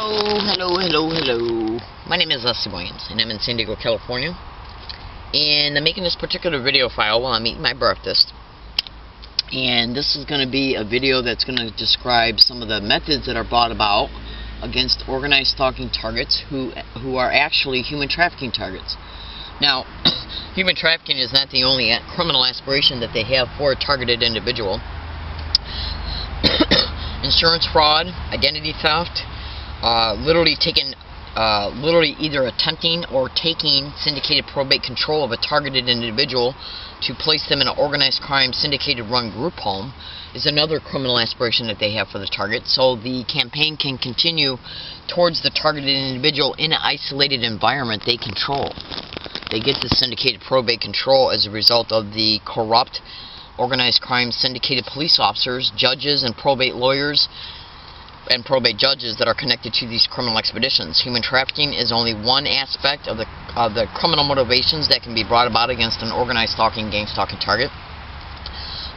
Hello. My name is Leslie Williams, and I'm in San Diego, California. And I'm making this particular video file while I'm eating my breakfast. And this is going to be a video that's going to describe some of the methods that are brought about against organized stalking targets who are actually human trafficking targets. Now, human trafficking is not the only criminal aspiration that they have for a targeted individual. Insurance fraud, identity theft, literally either attempting or taking syndicated probate control of a targeted individual to place them in an organized crime syndicated run group home is another criminal aspiration that they have for the target. So the campaign can continue towards the targeted individual in an isolated environment they control. They get the syndicated probate control as a result of the corrupt organized crime syndicated police officers, judges, and probate lawyers and probate judges that are connected to these criminal expeditions. Human trafficking is only one aspect of the criminal motivations that can be brought about against an organized stalking, gang stalking target.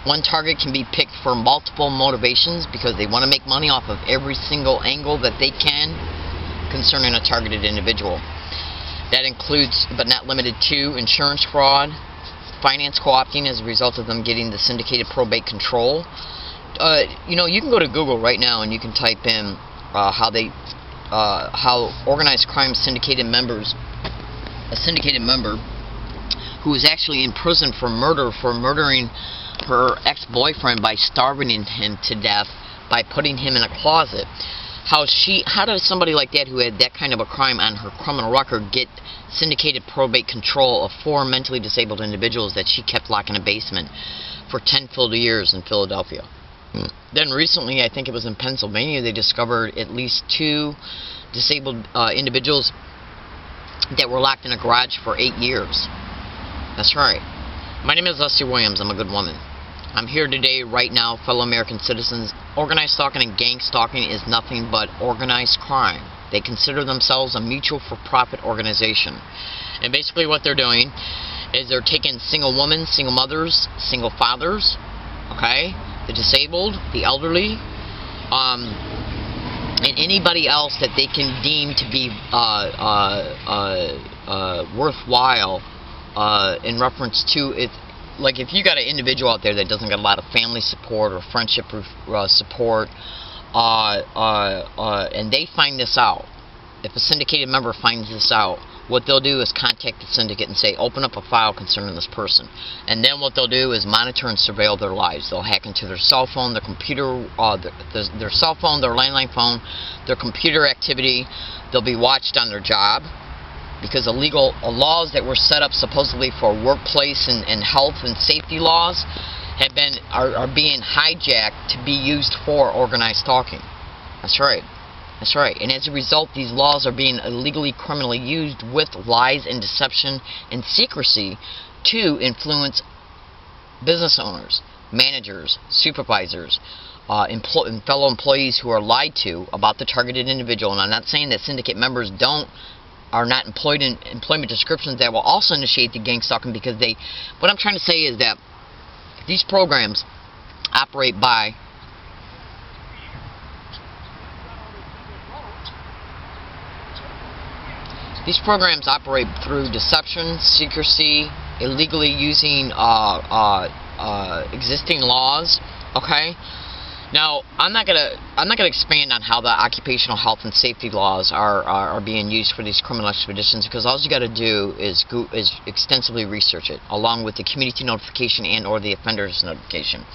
One target can be picked for multiple motivations because they want to make money off of every single angle that they can concerning a targeted individual. That includes, but not limited to, insurance fraud, finance co-opting as a result of them getting the syndicated probate control. You can go to Google right now and you can type in how organized crime syndicated members, a syndicated member who is actually in prison for murdering her ex-boyfriend by starving him to death by putting him in a closet. How does somebody like that who had that kind of a crime on her criminal record get syndicated probate control of 4 mentally disabled individuals that she kept locked in a basement for 10 full years in Philadelphia? Then recently, I think it was in Pennsylvania, they discovered at least 2 disabled individuals that were locked in a garage for 8 years. That's right. My name is Leslie Williams. I'm a good woman. I'm here today, right now, fellow American citizens. Organized stalking and gang stalking is nothing but organized crime. They consider themselves a mutual for-profit organization. And basically what they're doing is they're taking single women, single mothers, single fathers, okay, the disabled, the elderly, and anybody else that they can deem to be worthwhile in reference to it. Like if you got an individual out there that doesn't got a lot of family support or friendship support, and they find this out, if a syndicated member finds this out, what they'll do is contact the syndicate and say, open up a file concerning this person. And then what they'll do is monitor and surveil their lives. They'll hack into their cell phone, their computer, their cell phone, their landline phone, their computer activity. They'll be watched on their job, because illegal laws that were set up supposedly for workplace and health and safety laws are being hijacked to be used for organized stalking. That's right. And as a result, these laws are being illegally, criminally used with lies and deception and secrecy to influence business owners, managers, supervisors, and fellow employees who are lied to about the targeted individual. And I'm not saying that syndicate members are not employed in employment descriptions that will also initiate the gang stalking, because what I'm trying to say is that these programs operate by through deception, secrecy, illegally using existing laws. Okay. Now, I'm not gonna expand on how the occupational health and safety laws are being used for these criminal expeditions, because all you got to do is extensively research it, along with the community notification and/or the offender's notification.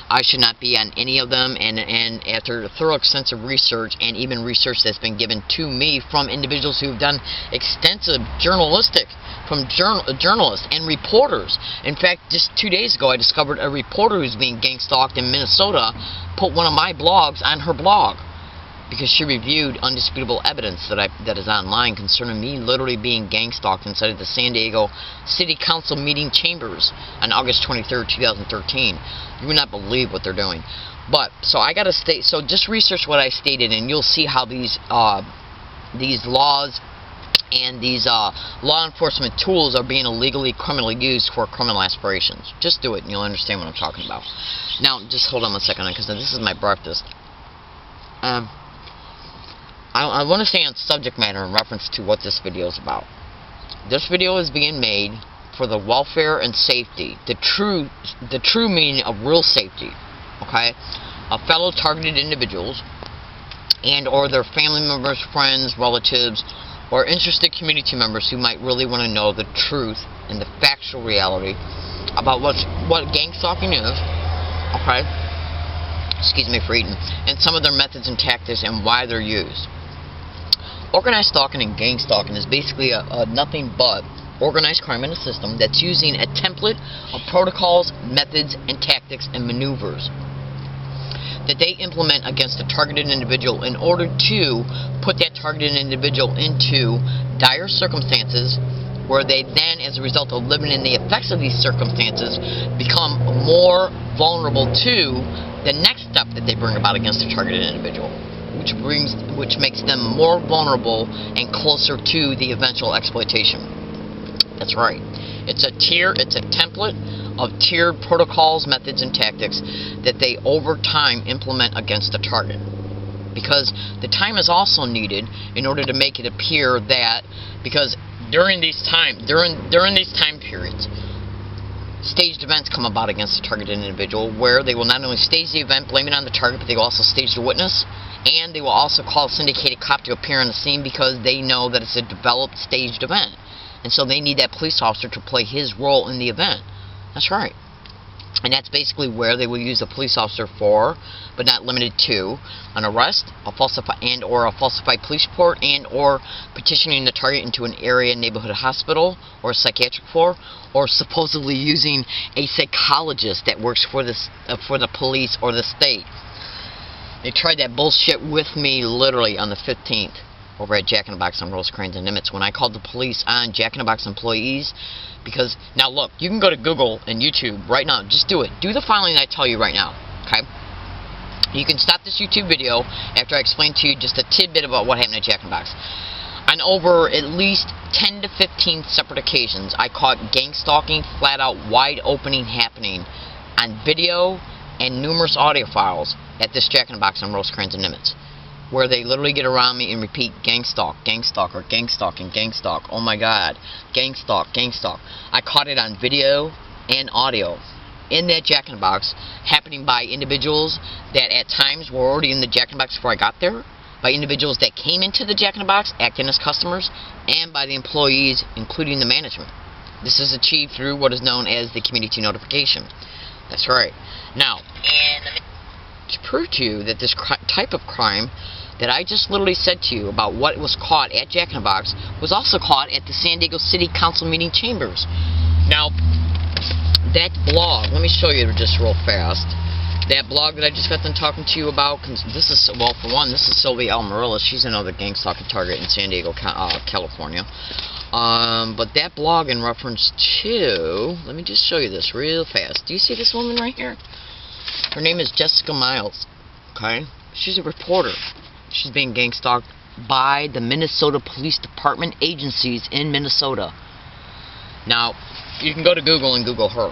I should not be on any of them, and after thorough, extensive research, and even research that's been given to me from individuals who've done extensive from journalists and reporters. In fact, just 2 days ago, I discovered a reporter who's being gang stalked in Minnesota put one of my blogs on her blog because she reviewed undisputable evidence that is online concerning me literally being gang stalked inside of the San Diego City Council meeting chambers on August 23rd, 2013. You would not believe what they're doing. But so I gotta state. So just research what I stated, and you'll see how these laws and these law enforcement tools are being illegally, criminally used for criminal aspirations. Just do it, and you'll understand what I'm talking about. Now, just hold on a second, because this is my breakfast. I want to stay on subject matter in reference to what this video is about. This video is being made for the welfare and safety, the true meaning of real safety, okay, of fellow targeted individuals and or their family members, friends, relatives, or interested community members who might really want to know the truth and the factual reality about what gang stalking is, okay, excuse me for eating, and some of their methods and tactics and why they're used. Organized stalking and gang stalking is basically a nothing but organized crime in a system that's using a template of protocols, methods, and tactics and maneuvers that they implement against a targeted individual in order to put that targeted individual into dire circumstances where they then, as a result of living in the effects of these circumstances, become more vulnerable to the next step that they bring about against the targeted individual, which makes them more vulnerable and closer to the eventual exploitation. That's right. It's a template of tiered protocols, methods, and tactics that they over time implement against the target. Because the time is also needed in order to make it appear that, because during these time periods, staged events come about against the targeted individual where they will not only stage the event, blame it on the target, but they will also stage the witness, and they will also call a syndicated cop to appear on the scene because they know that it's a developed staged event. And so they need that police officer to play his role in the event. That's right. And that's basically where they will use the police officer for, but not limited to, an arrest, a falsified police report, and or petitioning the target into an area neighborhood hospital or a psychiatric floor, or supposedly using a psychologist that works for the police or the state. They tried that bullshit with me literally on the 15th. Over at Jack in the Box on Rosecrans and Nimitz when I called the police on Jack in the Box employees, because now look, you can go to Google and YouTube right now, just do it. Do the following I tell you right now, okay? You can stop this YouTube video after I explain to you just a tidbit about what happened at Jack in the Box. On over at least 10 to 15 separate occasions, I caught gang stalking, flat out wide opening happening on video and numerous audio files at this Jack in the Box on Rosecrans and Nimitz, where they literally get around me and repeat gang stalk, gang stalker, gang stalk, and gang stalk. Oh my god, gang stalk, gang stalk. I caught it on video and audio in that Jack in the Box, happening by individuals that at times were already in the Jack in the Box before I got there, by individuals that came into the Jack in the Box acting as customers, and by the employees, including the management. This is achieved through what is known as the community notification. That's right. Now, to prove to you that this type of crime that I just literally said to you about what was caught at Jack in the Box was also caught at the San Diego City Council meeting chambers. Now, that blog, let me show you just real fast. That blog that I just got done talking to you about, this is, well, for one, this is Sylvia Almarillo. She's another gang stalking target in San Diego, California. But that blog in reference to, let me just show you this real fast. Do you see this woman right here? Her name is Jessica Miles, okay? She's a reporter. She's being gang stalked by the Minnesota Police Department agencies in Minnesota. Now, you can go to Google and Google her.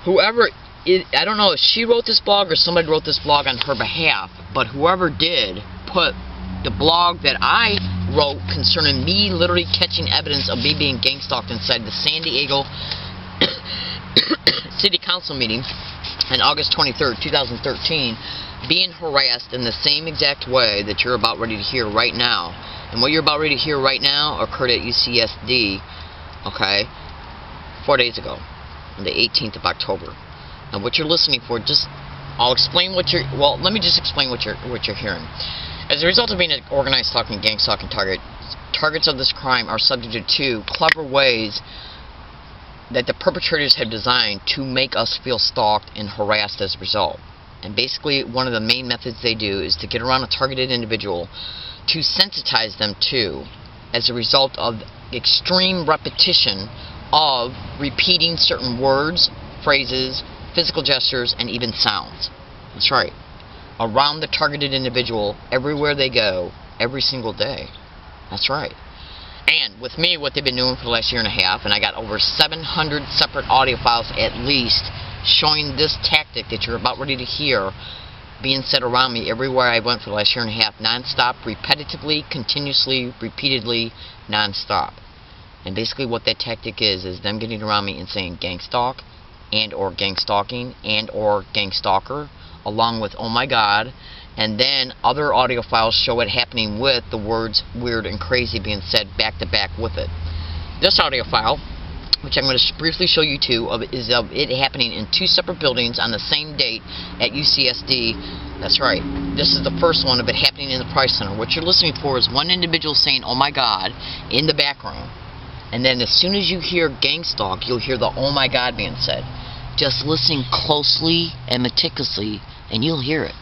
Whoever, I don't know if she wrote this blog or somebody wrote this blog on her behalf, but whoever did put the blog that I wrote concerning me literally catching evidence of me being gang stalked inside the San Diego City Council meeting on August 23rd, 2013, being harassed in the same exact way that you're about ready to hear right now. And what you're about ready to hear right now occurred at UCSD, okay, 4 days ago, on the 18th of October. Now what you're listening for, I'll explain what you're, well, let me just explain what you're hearing. As a result of being an organized stalking, gang stalking target, targets of this crime are subjected to clever ways that the perpetrators have designed to make us feel stalked and harassed as a result. And basically, one of the main methods they do is to get around a targeted individual to sensitize them to, as a result of extreme repetition of repeating certain words, phrases, physical gestures, and even sounds. That's right. Around the targeted individual, everywhere they go, every single day. That's right. And with me, what they've been doing for the last year and a half, and I got over 700 separate audio files at least, showing this tactic that you're about ready to hear being said around me everywhere I went for the last year and a half, non-stop, repetitively, continuously, repeatedly, non-stop. And basically what that tactic is them getting around me and saying gang stalk, and or gang stalking, and or gang stalker, along with oh my god, and then other audio files show it happening with the words weird and crazy being said back to back with it. This audio file, which I'm going to briefly show you is of it happening in 2 separate buildings on the same date at UCSD. That's right. This is the first one of it happening in the Price Center. What you're listening for is one individual saying, oh my god, in the background. And then as soon as you hear gang stalk, you'll hear the oh my god being said. Just listen closely and meticulously, and you'll hear it.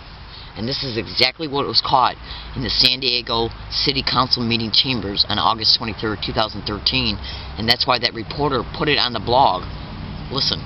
And this is exactly what was caught in the San Diego City Council meeting chambers on August 23rd, 2013. And that's why that reporter put it on the blog. Listen.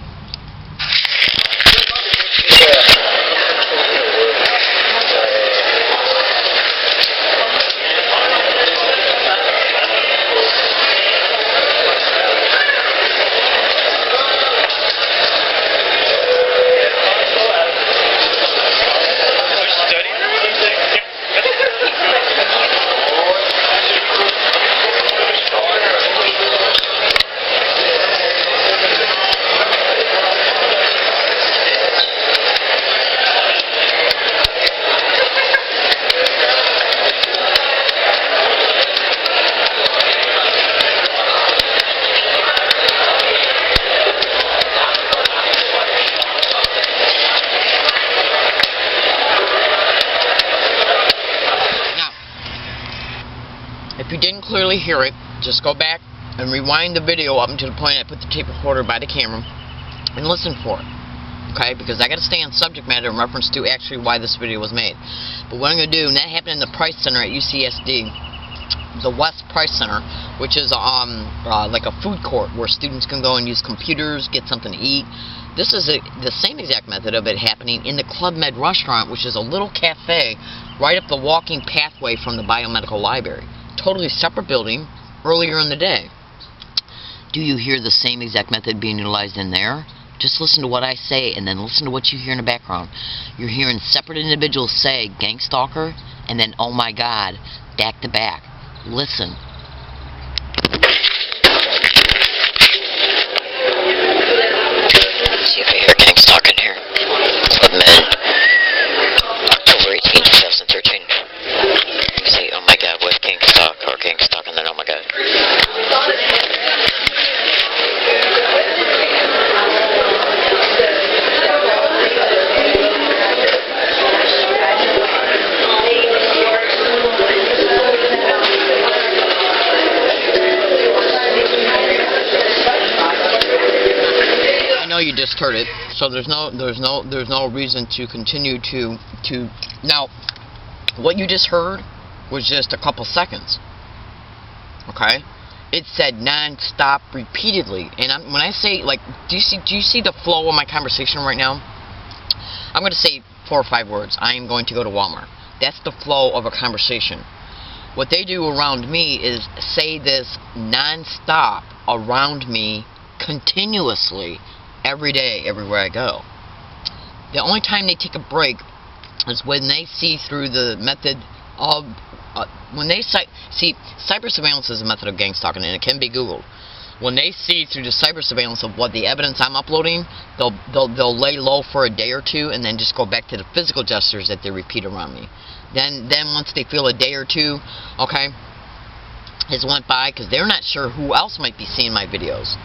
If you didn't clearly hear it, just go back and rewind the video up until the point I put the tape recorder by the camera and listen for it. Okay? Because I got to stay on subject matter in reference to actually why this video was made. But what I'm going to do, and that happened in the Price Center at UCSD, the West Price Center, which is like a food court where students can go and use computers, get something to eat. This is the same exact method of it happening in the Club Med restaurant, which is a little cafe right up the walking pathway from the biomedical library. Totally separate building earlier in the day. Do you hear the same exact method being utilized in there? Just listen to what I say and then listen to what you hear in the background. You're hearing separate individuals say gang stalker and then oh my god back to back. Listen. Let's see if I hear gang stalk in here. Club Med, October 18, 2013. Say oh my god with gang stalk or gang stalk and then oh my god. You just heard it, so there's no reason to continue to now. What you just heard was just a couple seconds. Okay, it said non-stop repeatedly, and when I say like, do you see the flow of my conversation right now? I'm going to say 4 or 5 words. I am going to go to Walmart. That's the flow of a conversation. What they do around me is say this non-stop around me continuously. Every day, everywhere I go. The only time they take a break is when they see through the method of when they see cyber surveillance is a method of gang stalking, and it can be Googled. When they see through the cyber surveillance of what the evidence I'm uploading, they'll lay low for a day or two, and then just go back to the physical gestures that they repeat around me. Then once they feel a day or two, okay, has went by, because they're not sure who else might be seeing my videos.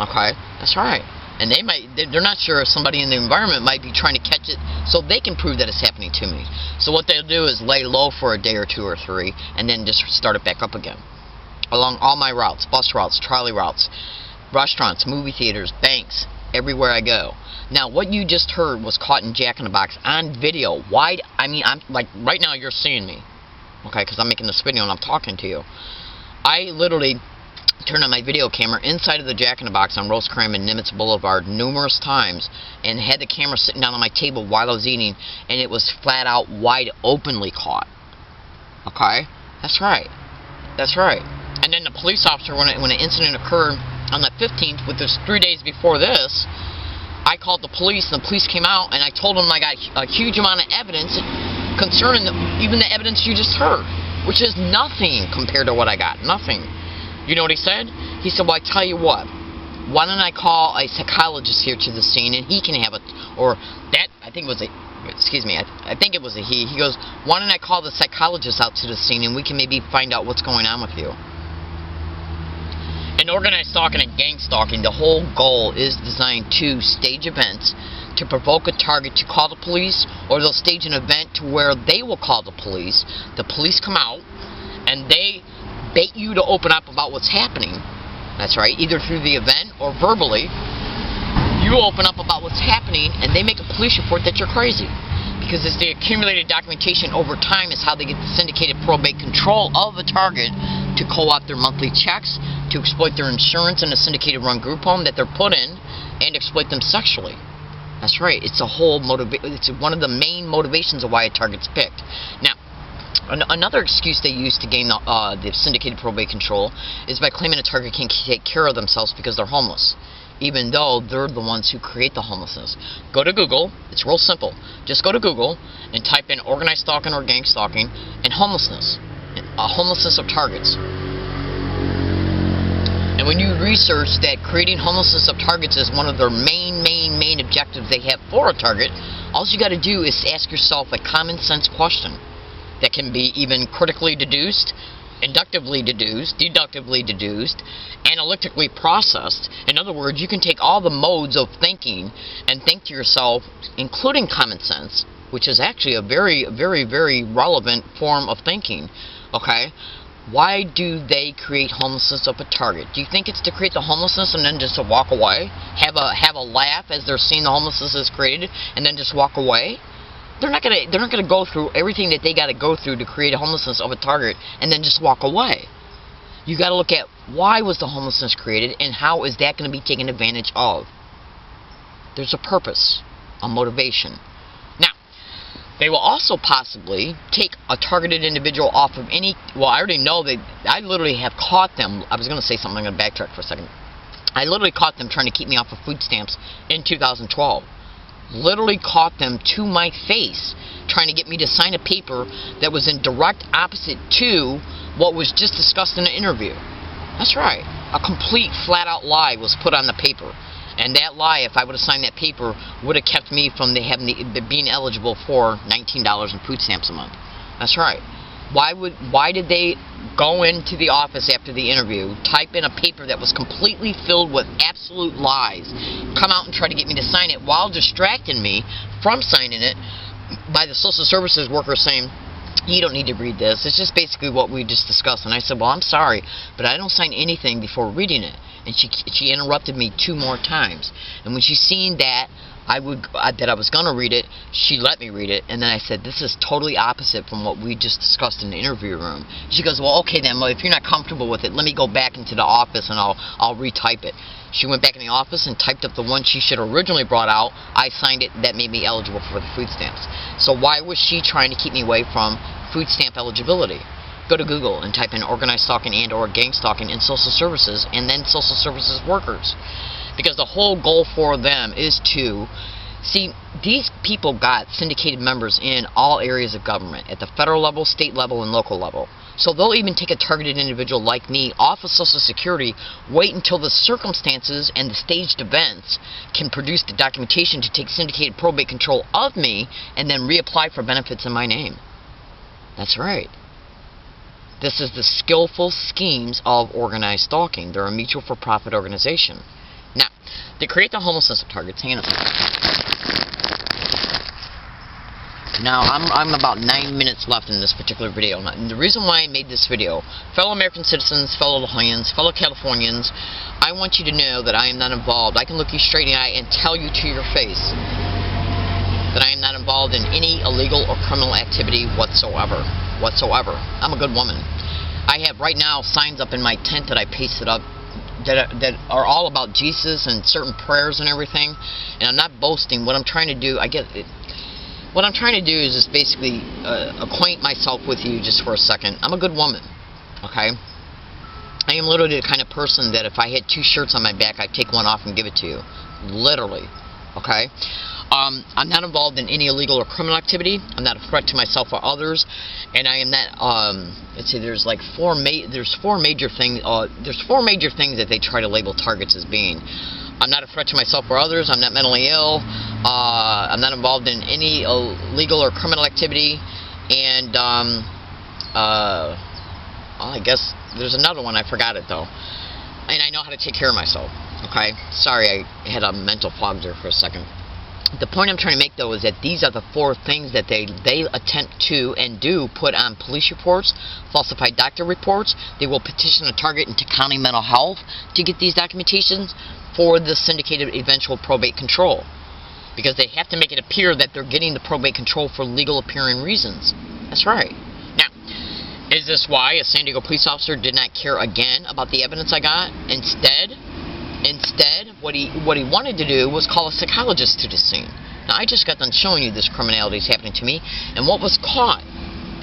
Okay, that's right. And they're not sure if somebody in the environment might be trying to catch it so they can prove that it's happening to me. So what they'll do is lay low for a day or 2 or 3 and then just start it back up again. Along all my routes, bus routes, trolley routes, restaurants, movie theaters, banks, everywhere I go. Now what you just heard was caught in Jack in the Box on video. I'm like right now you're seeing me. Okay, because I'm making this video and I'm talking to you. I literally turned on my video camera inside of the Jack in the Box on Rosecrans and Nimitz Boulevard numerous times and had the camera sitting down on my table while I was eating, and it was flat out wide openly caught. Okay? That's right. That's right. And then the police officer, when an incident occurred on the 15th, which was 3 days before this, I called the police, and the police came out, and I told them I got a huge amount of evidence concerning even the evidence you just heard, which is nothing compared to what I got. Nothing. You know what he said? He said, well, I tell you what, why don't I call a psychologist here to the scene, and he can have it, or that, I think it was a, excuse me, I think it was a he. He goes, why don't I call the psychologist out to the scene, and we can maybe find out what's going on with you. In organized stalking and gang stalking, the whole goal is designed to stage events to provoke a target to call the police, or they'll stage an event to where they will call the police. The police come out, and they bait you to open up about what's happening. That's right, either through the event or verbally. You open up about what's happening, and they make a police report that you're crazy. Because it's the accumulated documentation over time is how they get the syndicated probate control of the target to co-opt their monthly checks, to exploit their insurance in a syndicated run group home that they're put in, and exploit them sexually. That's right, it's a whole it's one of the main motivations of why a target's picked. Now, another excuse they use to gain the syndicated probate control is by claiming a target can't take care of themselves because they're homeless, even though they're the ones who create the homelessness. Go to Google. It's real simple. Just go to Google and type in organized stalking or gang stalking and homelessness. Homelessness of targets. And when you research that creating homelessness of targets is one of their main objectives they have for a target, all you got to do is ask yourself a common sense question that can be even critically deduced, inductively deduced, deductively deduced, analytically processed. In other words, you can take all the modes of thinking and think to yourself, including common sense, which is actually a very relevant form of thinking. Okay? Why do they create homelessness of a target? Do you think it's to create the homelessness and then just to walk away? Have a laugh as they're seeing the homelessness is created and then just walk away? They're not gonna go through everything that they got to go through to create a homelessness of a target and then just walk away. You got to look at why was the homelessness created and how is that going to be taken advantage of. There's a purpose, a motivation. Now, they will also possibly take a targeted individual off of any. Well, I already know that I literally have caught them. I was going to say something. I'm going to backtrack for a second. I literally caught them trying to keep me off of food stamps in 2012. Literally caught them to my face trying to get me to sign a paper that was in direct opposite to what was just discussed in the interview. That's right. A complete flat-out lie was put on the paper. And that lie, if I would have signed that paper, would have kept me from being eligible for $19 in food stamps a month. That's right. Why did they go into the office after the interview, type in a paper that was completely filled with absolute lies, come out and try to get me to sign it while distracting me from signing it by the social services worker saying, you don't need to read this, it's just basically what we just discussed. And I said, well, I'm sorry, but I don't sign anything before reading it. And she interrupted me 2 more times. And when she seen that I was going to read it, she let me read it, and then I said, this is totally opposite from what we just discussed in the interview room. She goes, well, okay then, well, if you're not comfortable with it, let me go back into the office and I'll retype it. She went back in the office and typed up the one she should have originally brought out. I signed it, that made me eligible for the food stamps. So why was she trying to keep me away from food stamp eligibility? Go to Google and type in organized stalking and or gang stalking in social services, and then social services workers. Because the whole goal for them is to see, these people got syndicated members in all areas of government, at the federal level, state level, and local level. So they'll even take a targeted individual like me off of Social Security, wait until the circumstances and the staged events can produce the documentation to take syndicated probate control of me, and then reapply for benefits in my name. That's right. This is the skillful schemes of organized stalking. They're a mutual for-profit organization. Now, to create the homelessness of targets, hang on a second. Now, I'm about 9 minutes left in this particular video. And the reason why I made this video, fellow American citizens, fellow La Jollans, fellow Californians, I want you to know that I am not involved. I can look you straight in the eye and tell you to your face that I am not involved in any illegal or criminal activity whatsoever. I'm a good woman. I have right now signs up in my tent that I pasted up that are all about Jesus and certain prayers and everything, and I'm not boasting. What I'm trying to do, what I'm trying to do is just basically acquaint myself with you just for a second. I'm a good woman, okay? I am literally the kind of person that if I had 2 shirts on my back, I'd take one off and give it to you. Literally. Okay? I'm not involved in any illegal or criminal activity. I'm not a threat to myself or others, and I am not. Let's see. There's like four major things. There's four major things that they try to label targets as being. I'm not a threat to myself or others. I'm not mentally ill. I'm not involved in any illegal or criminal activity, and I guess there's another one. I forgot it though. And I know how to take care of myself. Okay? Sorry, I had a mental fog there for a second. The point I'm trying to make, though, is that these are the four things that they attempt to and do put on police reports, falsified doctor reports. They will petition a target into county mental health to get these documentations for the syndicated eventual probate control. Because they have to make it appear that they're getting the probate control for legal appearing reasons. That's right. Now, is this why a San Diego police officer did not care again about the evidence I got? Instead, what he wanted to do was call a psychologist to the scene. Now, I just got done showing you this criminality is happening to me, and what was caught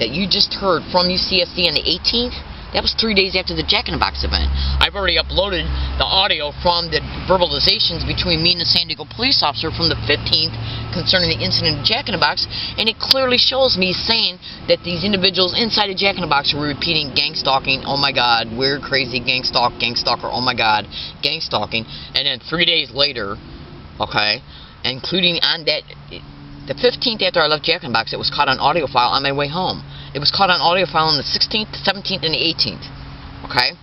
that you just heard from UCSD on the 18th, that was 3 days after the Jack in the Box event. I've already uploaded the audio from the verbalizations between me and the San Diego police officer from the 15th concerning the incident of Jack in the Box, and it clearly shows me saying that these individuals inside of Jack in the Box were repeating gang stalking, oh my god, we're crazy, gang stalker, oh my god, gang stalking, and then 3 days later, okay, including on that, the 15th after I left Jack in the Box, it was caught on audio file on my way home. It was caught on audio file on the 16th, the 17th, and the 18th. Okay?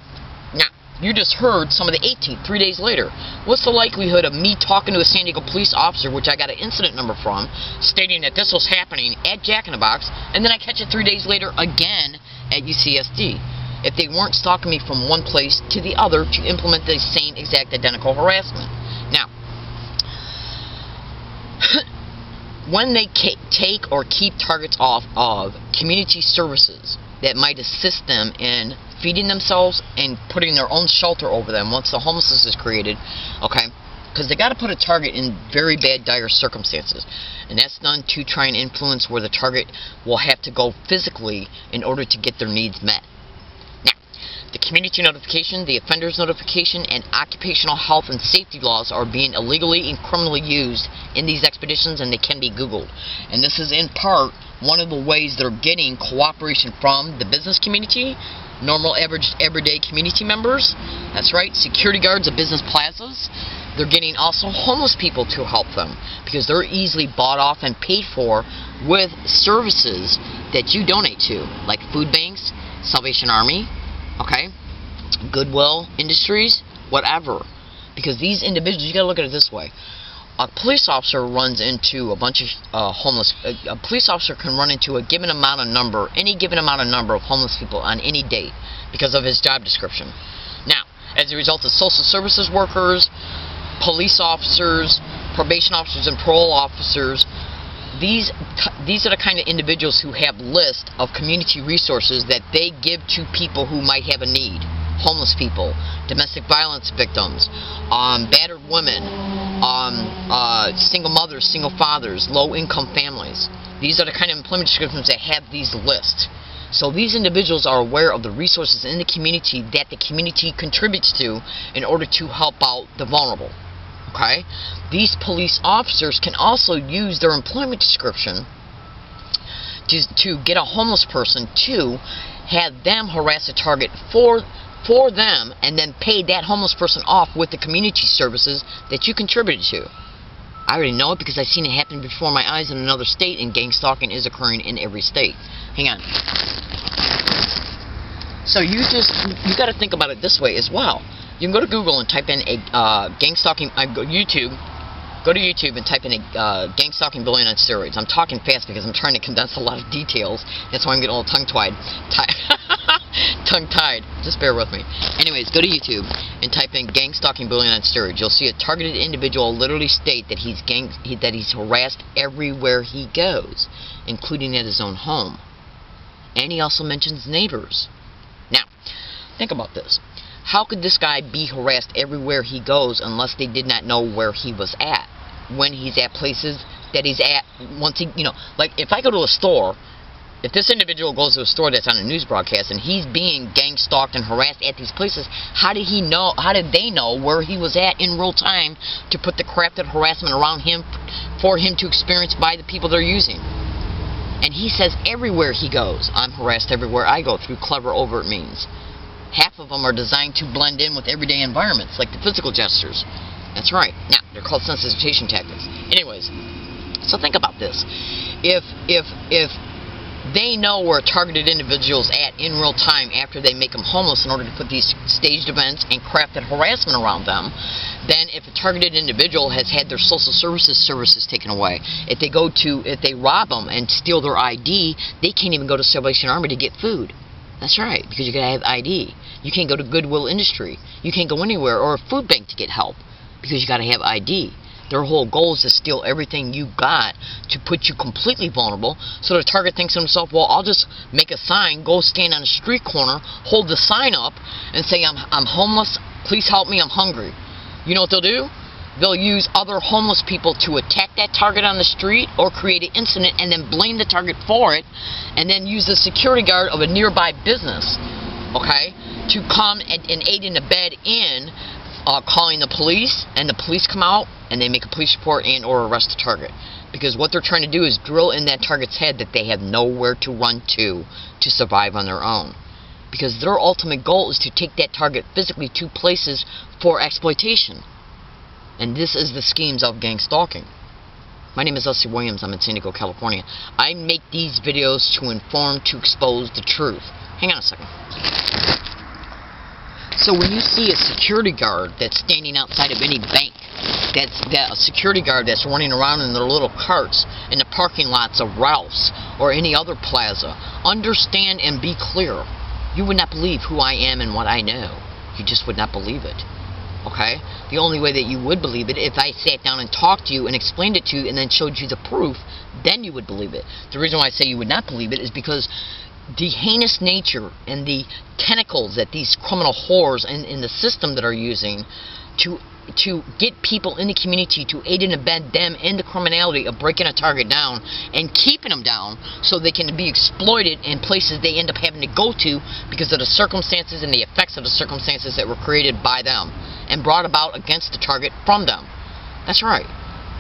Now, you just heard some of the 18th, 3 days later. What's the likelihood of me talking to a San Diego police officer, which I got an incident number from, stating that this was happening at Jack in the Box, and then I catch it 3 days later again at UCSD? If they weren't stalking me from one place to the other to implement the same exact identical harassment. Now, when they take or keep targets off of community services that might assist them in feeding themselves and putting their own shelter over them once the homelessness is created, okay, because they got to put a target in very bad, dire circumstances, and that's done to try and influence where the target will have to go physically in order to get their needs met. The community notification, the offender's notification, and occupational health and safety laws are being illegally and criminally used in these expeditions, and they can be Googled. And this is in part one of the ways they're getting cooperation from the business community, normal, average, everyday community members. That's right, security guards at business plazas. They're getting also homeless people to help them because they're easily bought off and paid for with services that you donate to, like food banks, Salvation Army, okay, Goodwill Industries, whatever. Because these individuals, you gotta look at it this way. A police officer runs into a bunch of homeless. A police officer can run into any given amount of number of homeless people on any date because of his job description. Now, as a result of social services workers, police officers, probation officers, and parole officers, these are the kind of individuals who have lists of community resources that they give to people who might have a need. Homeless people, domestic violence victims, battered women, single mothers, single fathers, low-income families. These are the kind of employment descriptions that have these lists. So these individuals are aware of the resources in the community that the community contributes to in order to help out the vulnerable. Okay? These police officers can also use their employment description to get a homeless person to have them harass a target for them and then pay that homeless person off with the community services that you contributed to. I already know it because I've seen it happen before my eyes in another state, and gang stalking is occurring in every state. Hang on. So you got to think about it this way as well. You can go to Google and type in a gang stalking. Go to YouTube and type in a gang stalking bullying on steroids. I'm talking fast because I'm trying to condense a lot of details. That's why I'm getting a little tongue-tied. Tongue-tied. Just bear with me. Anyways, go to YouTube and type in gang stalking bullying on steroids. You'll see a targeted individual literally state that he's harassed everywhere he goes, including at his own home. And he also mentions neighbors. Now, think about this. How could this guy be harassed everywhere he goes unless they did not know where he was at? When he's at places that he's at, once he, like if I go to a store, if this individual goes to a store that's on a news broadcast and he's being gang stalked and harassed at these places, how did they know where he was at in real time to put the crafted harassment around him for him to experience by the people they're using? And he says everywhere he goes, I'm harassed everywhere I go through clever, overt means. Half of them are designed to blend in with everyday environments, like the physical gestures. That's right. Now, they're called sensitization tactics. Anyways, so think about this. If they know where a targeted individual's at in real time after they make them homeless in order to put these staged events and crafted harassment around them, then if a targeted individual has had their social services taken away, if they rob them and steal their ID, they can't even go to Salvation Army to get food. That's right, because you gotta have ID. You can't go to Goodwill Industry. You can't go anywhere, or a food bank to get help, because you gotta have ID. Their whole goal is to steal everything you got to put you completely vulnerable, so the target thinks to himself, well, I'll just make a sign, go stand on a street corner, hold the sign up, and say, I'm homeless, please help me, I'm hungry. You know what they'll do? They'll use other homeless people to attack that target on the street or create an incident and then blame the target for it, and then use the security guard of a nearby business, okay, to come and aid and abet in calling the police, and the police come out and they make a police report and or arrest the target. Because what they're trying to do is drill in that target's head that they have nowhere to run to survive on their own. Because their ultimate goal is to take that target physically to places for exploitation. And this is the schemes of gang stalking. My name is Leslie Williams. I'm in San Diego, California. I make these videos to inform, to expose the truth. Hang on a second. So when you see a security guard that's standing outside of any bank, a security guard that's running around in their little carts in the parking lots of Ralph's or any other plaza, understand and be clear. You would not believe who I am and what I know. You just would not believe it. Okay? The only way that you would believe it, if I sat down and talked to you and explained it to you and then showed you the proof, then you would believe it. The reason why I say you would not believe it is because the heinous nature and the tentacles that these criminal whores in the system that are using to get people in the community to aid and abet them in the criminality of breaking a target down and keeping them down so they can be exploited in places they end up having to go to because of the circumstances and the effects of the circumstances that were created by them and brought about against the target from them. That's right.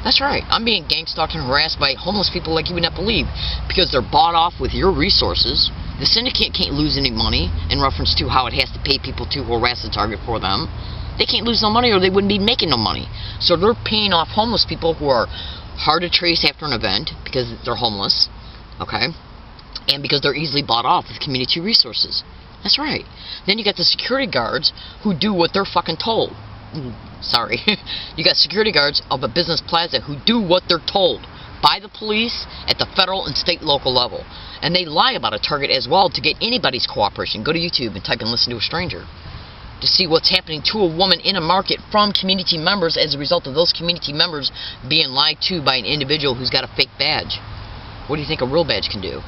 That's right. I'm being gang stalked and harassed by homeless people like you would not believe because they're bought off with your resources. The syndicate can't lose any money in reference to how it has to pay people to harass the target for them. They can't lose no money or they wouldn't be making no money. So they're paying off homeless people who are hard to trace after an event because they're homeless, okay, and because they're easily bought off with community resources. That's right. Then you got the security guards who do what they're fucking told. Sorry. You got security guards of a business plaza who do what they're told by the police at the federal and state local level. And they lie about a target as well to get anybody's cooperation. Go to YouTube and type in "listen to a stranger" to see what's happening to a woman in a market from community members as a result of those community members being lied to by an individual who's got a fake badge. What do you think a real badge can do?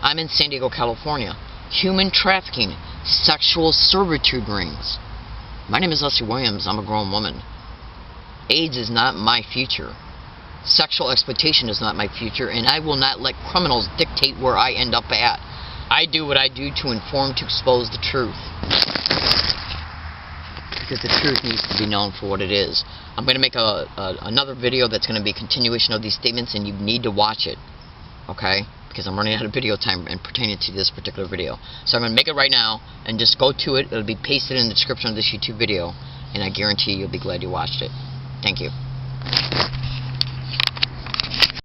I'm in San Diego, California. Human trafficking, sexual servitude rings. My name is Leslie Williams. I'm a grown woman. AIDS is not my future. Sexual exploitation is not my future, and I will not let criminals dictate where I end up at. I do what I do to inform, to expose the truth. Because the truth needs to be known for what it is. I'm going to make another video that's going to be a continuation of these statements, and you need to watch it. Okay? Because I'm running out of video time and pertaining to this particular video. So I'm going to make it right now, and just go to it. It'll be pasted in the description of this YouTube video, and I guarantee you'll be glad you watched it. Thank you.